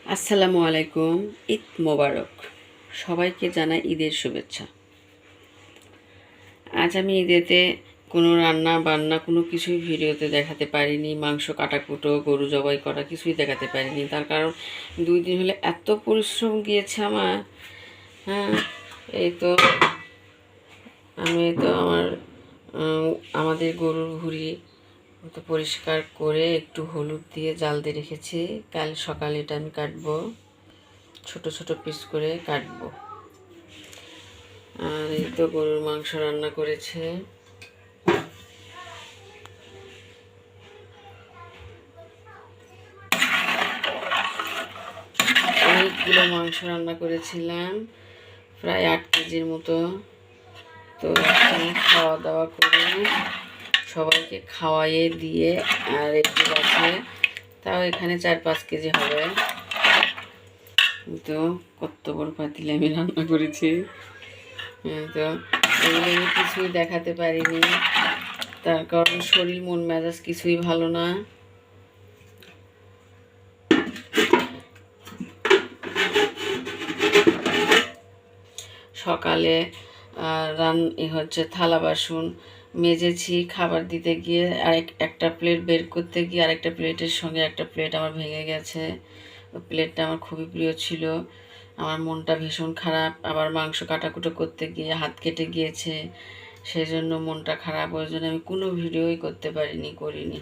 আসসালামু আলাইকুম। ঈদ মোবারক। সবাইকে জানাই ঈদের শুভেচ্ছা। আজ আমি ঈদেতে কোনো রান্না বান্না কোনো কিছুই ভিডিওতে দেখাতে পারিনি। মাংস কাটাকুটো, গরু জবাই করা কিছুই দেখাতে পারিনি। তার কারণ 2 দিন হলে এত পরিশ্রম গিয়েছে আমার। হ্যাঁ, এই তো আমি তো আমাদের গরুর ভুঁড়ি তো পরিষ্কার করে একটু হলুদ দিয়ে জাল দিয়ে রেখেছি। কাল সকালে এটা আমি কাটবো, ছোট ছোট পিস করে কাটবো। আর এই তো গরুর মাংস রান্না করেছে। অনেকগুলো মাংস রান্না করেছিলাম, প্রায় 8 কেজির মতো। তো এখন খাওয়া দাওয়া করে সবাইকে খাওয়াইয়ে দিয়ে আর একটু আছে, তাও এখানে 4-5 কেজি হবে। তো কত বড় পাতিলে আমি রান্না করেছি। তো এগুলো আমি কিছুই দেখাতে পারিনি, তার কারণ শরীর মন মেজাজ কিছুই ভালো না। সকালে থালা বাসন মেজেছি, খাবার দিতে গিয়ে একটা প্লেট বের করতে গিয়ে আরেকটা প্লেটের সঙ্গে একটা প্লেট আমার ভেঙে গেছে। ওই প্লেটটা আমার খুবই প্রিয় ছিল। আমার মনটা ভীষণ খারাপ। আবার মাংস কাটাকুটো করতে গিয়ে হাত কেটে গিয়েছে, সেই জন্য মনটা খারাপ। ওই জন্য আমি কোনো ভিডিওই করতে করিনি।